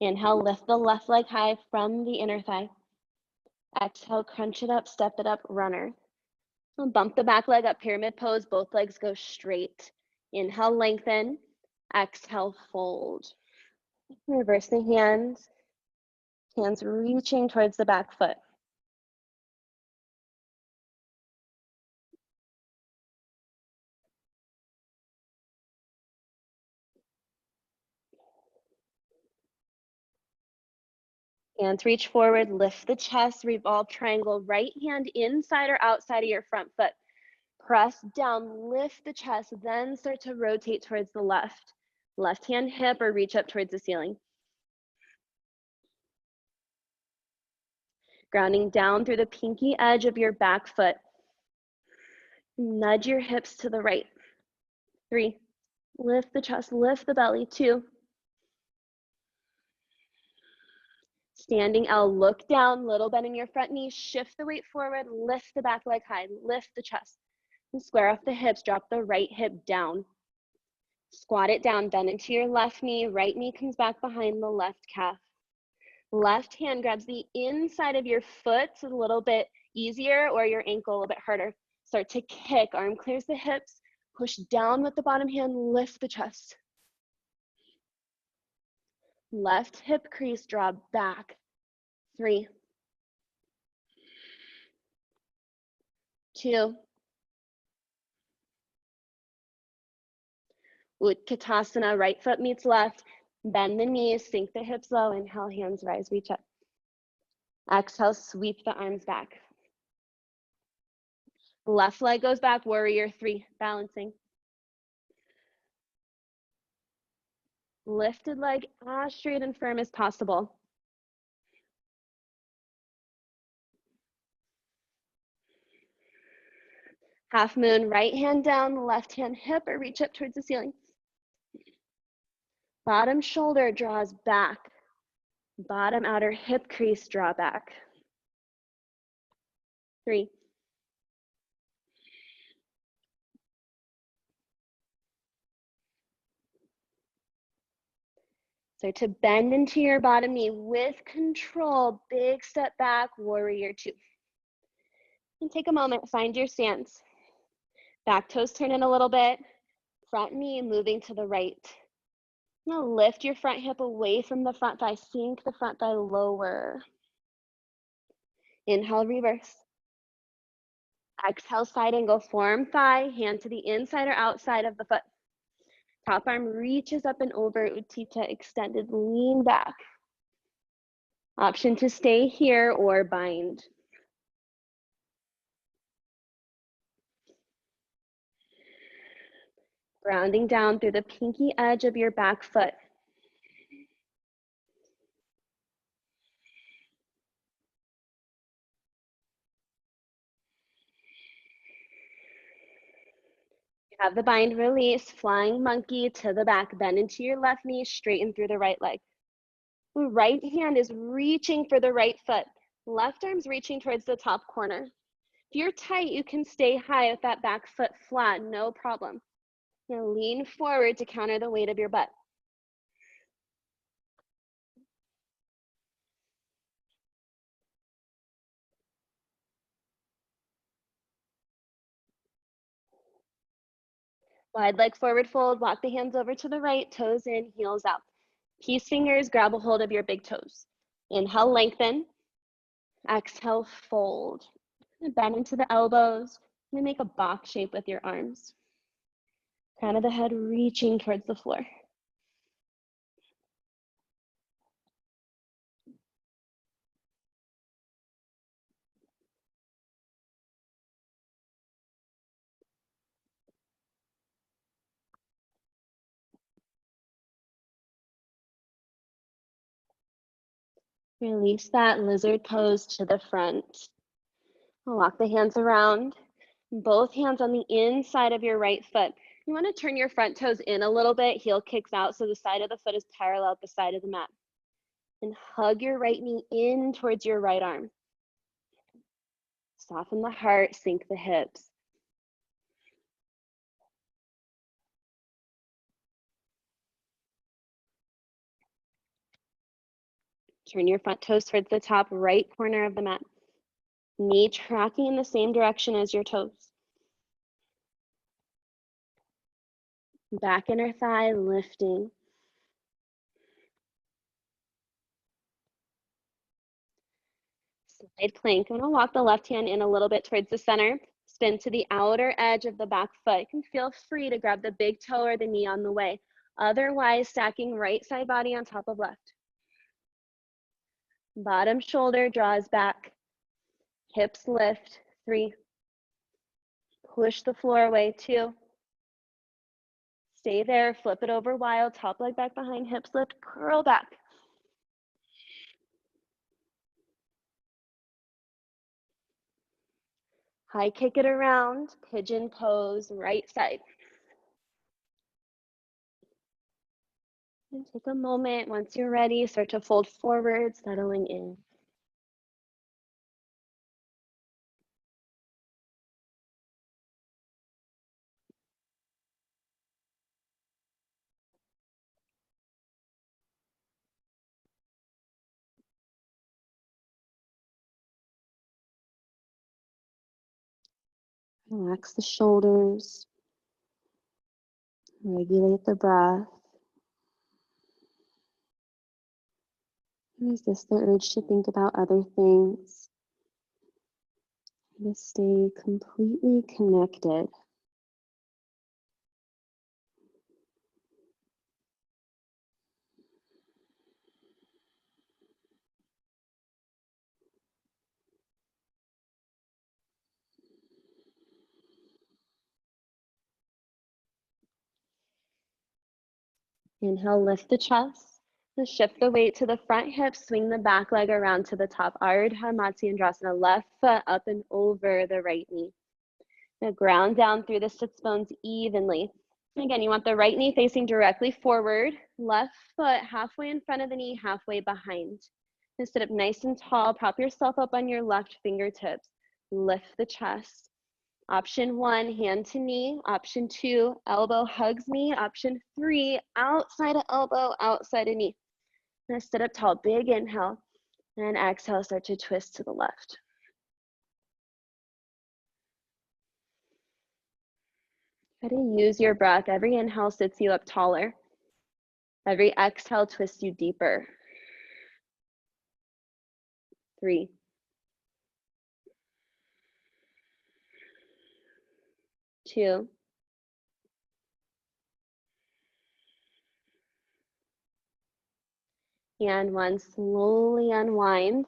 Inhale, lift the left leg high from the inner thigh. Exhale, crunch it up, step it up, runner. Bump the back leg up, pyramid pose, both legs go straight. Inhale, lengthen. Exhale, fold. Reverse the hands. Hands reaching towards the back foot. Hands reach forward, lift the chest, revolve triangle, right hand inside or outside of your front foot. Press down, lift the chest, then start to rotate towards the left. Left hand hip or reach up towards the ceiling. Grounding down through the pinky edge of your back foot. Nudge your hips to the right. 3, lift the chest, lift the belly. 2, standing L, look down, little bend in your front knee, shift the weight forward, lift the back leg high, lift the chest. And square off the hips, drop the right hip down. Squat it down, bend into your left knee, right knee comes back behind the left calf. Left hand grabs the inside of your foot, so a little bit easier, or your ankle a little bit harder. Start to kick, arm clears the hips, push down with the bottom hand, lift the chest. Left hip crease, draw back. 3, 2, Utkatasana, right foot meets left, bend the knees, sink the hips low, inhale, hands rise, reach up. Exhale, sweep the arms back. Left leg goes back, warrior 3, balancing. Lifted leg as straight and firm as possible. Half moon, right hand down, left hand hip or reach up towards the ceiling. Bottom shoulder draws back. Bottom outer hip crease, draw back. 3, 2. So to bend into your bottom knee with control, big step back, warrior 2. And take a moment, find your stance. Back toes turn in a little bit. Front knee moving to the right. Now lift your front hip away from the front thigh, sink the front thigh lower. Inhale, reverse. Exhale, side angle, form thigh, hand to the inside or outside of the foot. Top arm reaches up and over, Utthita extended, lean back. Option to stay here or bind. Grounding down through the pinky edge of your back foot. You have the bind, release, flying monkey to the back, bend into your left knee, straighten through the right leg. Right hand is reaching for the right foot. Left arm's reaching towards the top corner. If you're tight, you can stay high with that back foot flat, no problem. Now lean forward to counter the weight of your butt. Wide leg forward fold, walk the hands over to the right, toes in, heels out. Peace fingers, grab a hold of your big toes. Inhale, lengthen. Exhale, fold. Bend into the elbows. And make a box shape with your arms. Crown of the head reaching towards the floor. Release that lizard pose to the front. Walk the hands around. Both hands on the inside of your right foot. You want to turn your front toes in a little bit. Heel kicks out so the side of the foot is parallel at the side of the mat. And hug your right knee in towards your right arm. Soften the heart, sink the hips. Turn your front toes towards the top right corner of the mat. Knee tracking in the same direction as your toes. Back inner thigh lifting. Side plank. I'm going to walk the left hand in a little bit towards the center. Spin to the outer edge of the back foot. You can feel free to grab the big toe or the knee on the way. Otherwise, stacking right side body on top of left. Bottom shoulder draws back. Hips lift. 3. Push the floor away. 2. Stay there. Flip it over wild. Top leg back behind. Hips lift. Curl back. High kick it around. Pigeon pose. Right side. And take a moment. Once you're ready, start to fold forward, settling in. Relax the shoulders. Regulate the breath. Resist the urge to think about other things. To stay completely connected. Inhale, lift the chest. And shift the weight to the front hip. Swing the back leg around to the top. Ardha Matsyendrasana. Left foot up and over the right knee. Now ground down through the sits bones evenly. Again, you want the right knee facing directly forward. Left foot halfway in front of the knee, halfway behind. Now sit up nice and tall. Prop yourself up on your left fingertips. Lift the chest. Option 1, hand to knee. Option 2, elbow hugs knee. Option 3, outside of elbow, outside of knee. Now sit up tall, big inhale, and exhale, start to twist to the left. Try to use your breath. Every inhale sits you up taller. Every exhale twists you deeper. 3. 2. And 1. Slowly unwind.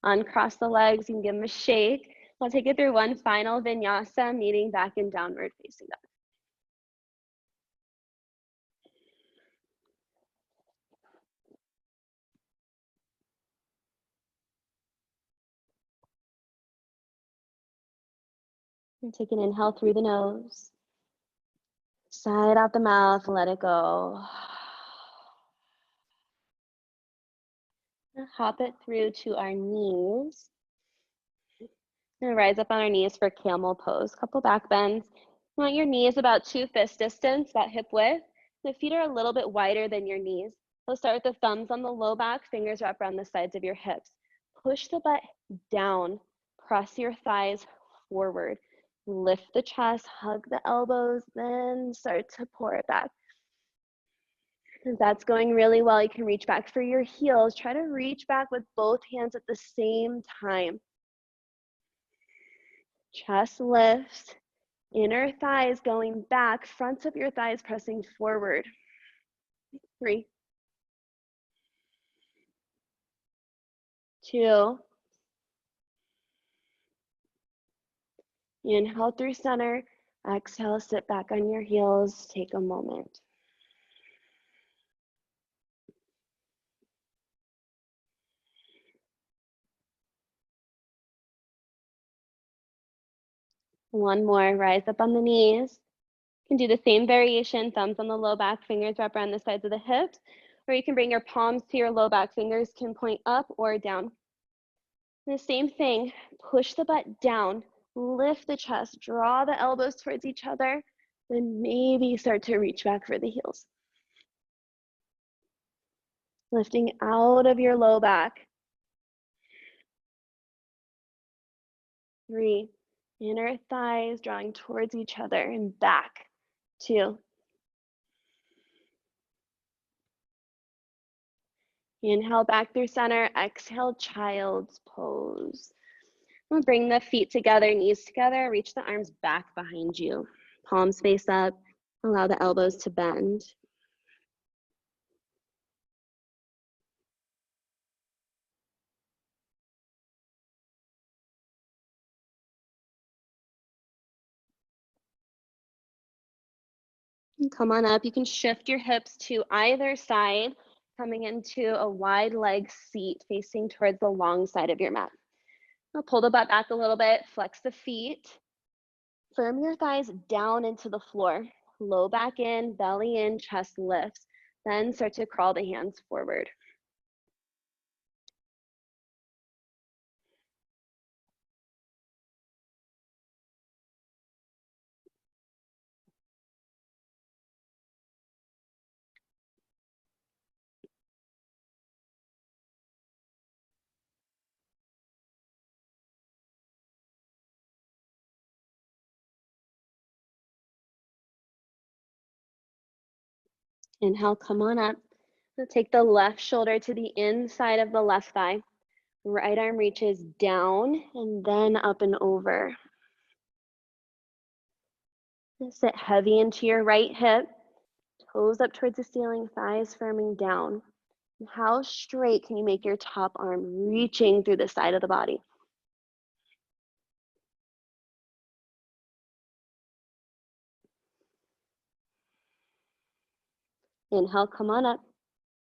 Uncross the legs. You can give them a shake. I'll take it through one final vinyasa, meeting back in downward facing dog. And take an inhale through the nose. Sigh out the mouth, let it go. Hop it through to our knees. And rise up on our knees for camel pose. Couple back bends. You want your knees about 2 fist distance, about hip width. The feet are a little bit wider than your knees. We'll start with the thumbs on the low back, fingers wrap around the sides of your hips. Push the butt down. Press your thighs forward. Lift the chest, hug the elbows, then start to pour it back. If that's going really well, you can reach back for your heels. Try to reach back with both hands at the same time. Chest lifts, inner thighs going back, fronts of your thighs pressing forward. 3, 2. Inhale through center. Exhale, sit back on your heels. Take a moment. One more, rise up on the knees. You can do the same variation, thumbs on the low back, fingers wrap around the sides of the hips, or you can bring your palms to your low back, fingers can point up or down. The same thing, push the butt down, lift the chest, draw the elbows towards each other, then maybe start to reach back for the heels. Lifting out of your low back. 3, inner thighs drawing towards each other and back. 2. Inhale back through center, exhale, child's pose. We'll bring the feet together, knees together, reach the arms back behind you. Palms face up, allow the elbows to bend. And come on up, you can shift your hips to either side, coming into a wide leg seat facing towards the long side of your mat. Now pull the butt back a little bit, flex the feet, firm your thighs down into the floor, low back in, belly in, chest lifts, then start to crawl the hands forward. Inhale, come on up. Now take the left shoulder to the inside of the left thigh. Right arm reaches down and then up and over. Sit heavy into your right hip, toes up towards the ceiling, thighs firming down. And how straight can you make your top arm reaching through the side of the body? Inhale, come on up.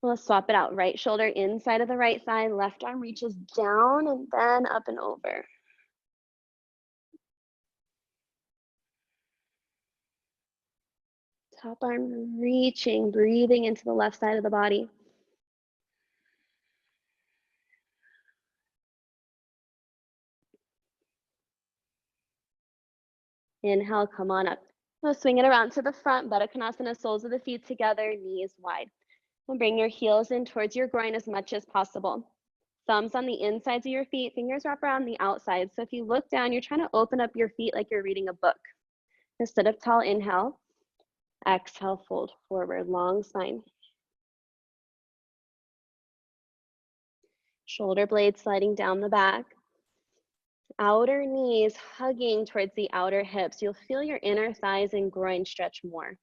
We'll swap it out. Right shoulder inside of the right thigh, left arm reaches down and then up and over. Top arm reaching, breathing into the left side of the body. Inhale, come on up. Now swing it around to the front, Baddha Konasana, soles of the feet together, knees wide. And bring your heels in towards your groin as much as possible. Thumbs on the insides of your feet, fingers wrap around the outside. So if you look down, you're trying to open up your feet like you're reading a book. Instead of tall, inhale. Exhale, fold forward, long spine. Shoulder blades sliding down the back. Outer knees hugging towards the outer hips. You'll feel your inner thighs and groin stretch more.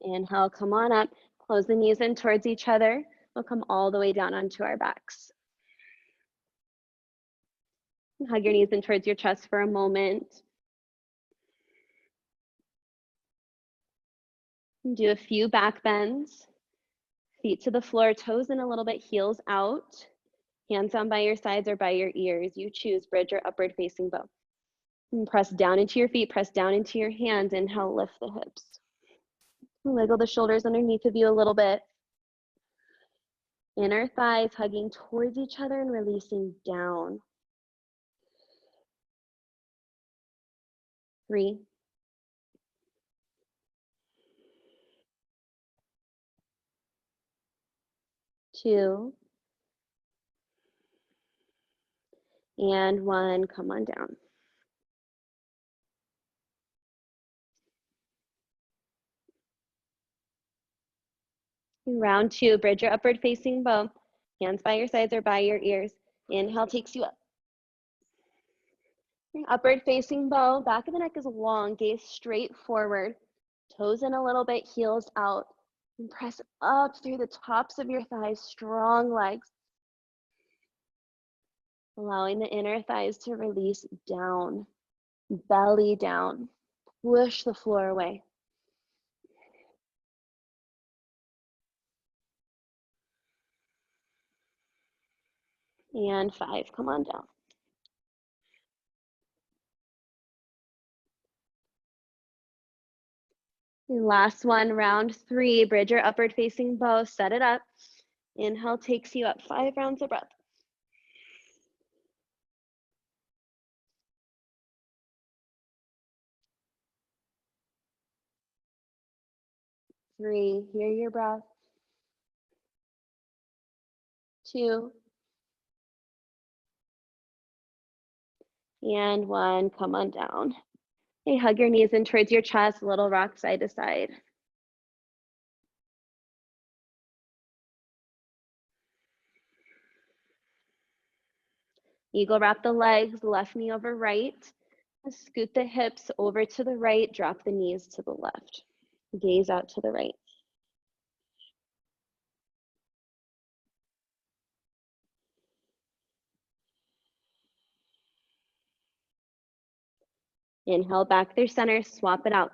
Inhale, come on up. Close the knees in towards each other. We'll come all the way down onto our backs. Hug your knees in towards your chest for a moment. Do a few back bends. Feet to the floor, toes in a little bit, heels out. Hands down by your sides or by your ears. You choose bridge or upward facing bow. And press down into your feet, press down into your hands. Inhale, lift the hips. Wiggle the shoulders underneath of you a little bit. Inner thighs hugging towards each other and releasing down. 3, 2, and 1. Come on down. Round 2, bridge your upward facing bow. Hands by your sides or by your ears. Inhale takes you up. Upward facing bow, back of the neck is long, gaze straight forward. Toes in a little bit, heels out. And press up through the tops of your thighs, strong legs. Allowing the inner thighs to release down, belly down. Push the floor away. And 5, come on down. Last one, round 3, bridge your upward facing bow, set it up. Inhale takes you up, 5 rounds of breath. 3, hear your breath. 2, and 1, come on down. Okay, hug your knees in towards your chest, little rock side to side. Eagle wrap the legs, left knee over right. Scoot the hips over to the right, drop the knees to the left. Gaze out to the right. Inhale back through center, swap it out.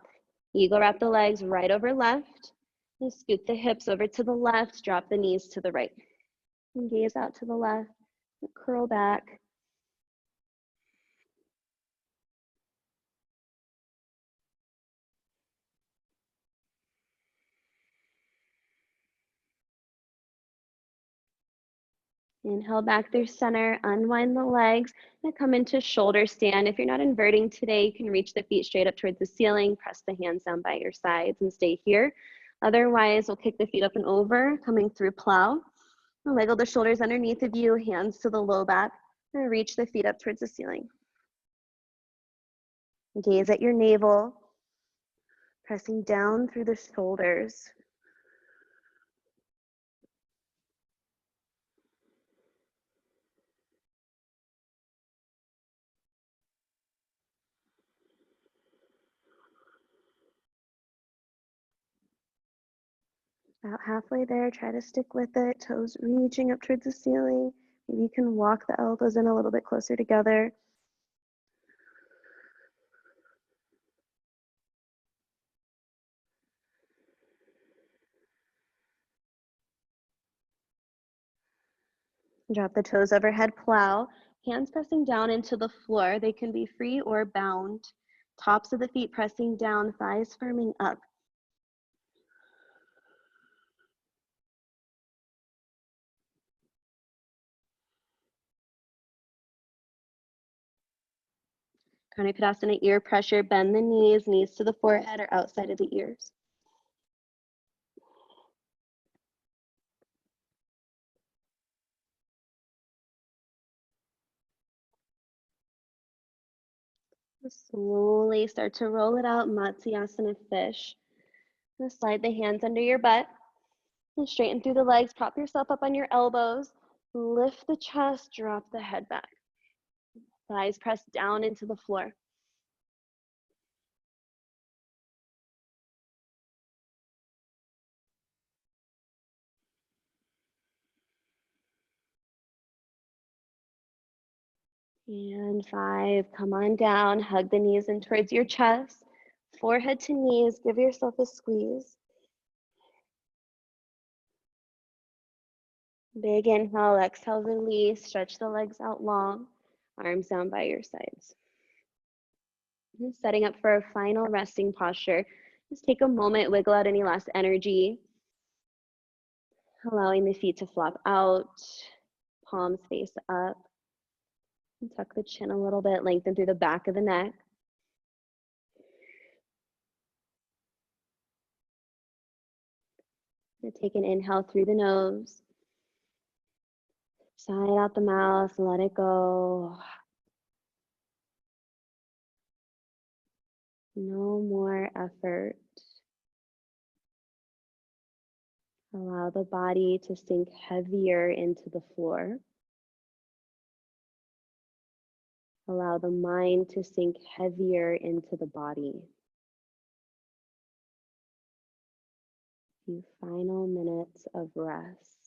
Eagle wrap the legs right over left. And scoot the hips over to the left, drop the knees to the right. And gaze out to the left, curl back. Inhale back through center, unwind the legs, and come into shoulder stand. If you're not inverting today, you can reach the feet straight up towards the ceiling, press the hands down by your sides and stay here. Otherwise, we'll kick the feet up and over, coming through plow. Wiggle the shoulders underneath of you, hands to the low back, and reach the feet up towards the ceiling. Gaze at your navel, pressing down through the shoulders. About halfway there, try to stick with it, toes reaching up towards the ceiling. Maybe you can walk the elbows in a little bit closer together. Drop the toes overhead, plow. Hands pressing down into the floor. They can be free or bound. Tops of the feet pressing down, thighs firming up. Karnapadasana, ear pressure, bend the knees, knees to the forehead or outside of the ears. Slowly start to roll it out, Matsyasana fish. Slide the hands under your butt and straighten through the legs. Prop yourself up on your elbows. Lift the chest, drop the head back. Thighs press down into the floor. And 5, come on down, hug the knees in towards your chest. Forehead to knees, give yourself a squeeze. Big inhale, exhale, release, stretch the legs out long, arms down by your sides. And setting up for a final resting posture. Just take a moment, wiggle out any last energy. Allowing the feet to flop out, palms face up. And tuck the chin a little bit, lengthen through the back of the neck. Take an inhale through the nose. Sigh out the mouth, let it go. No more effort. Allow the body to sink heavier into the floor. Allow the mind to sink heavier into the body. A few final minutes of rest.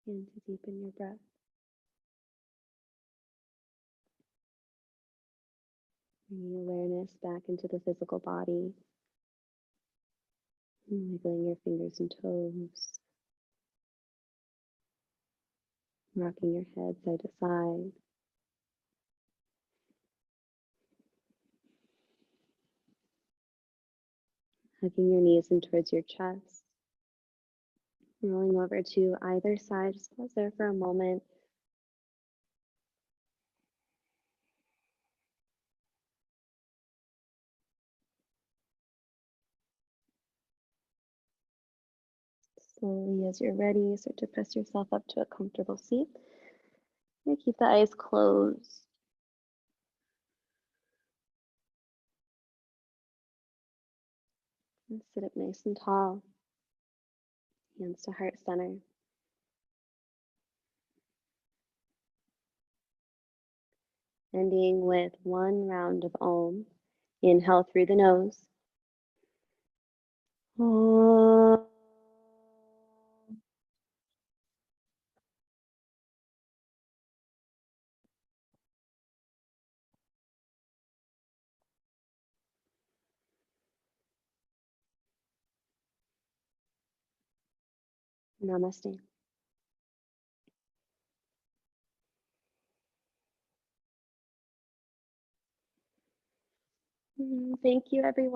Begin to deepen your breath. Bringing awareness back into the physical body. Wiggling your fingers and toes. Rocking your head side to side. Hugging your knees in towards your chest. Rolling over to either side. Just pause there for a moment. Slowly, as you're ready, start to press yourself up to a comfortable seat. And keep the eyes closed. And sit up nice and tall. Hands to heart center. Ending with one round of Om. Inhale through the nose. Om. Namaste. Thank you, everyone.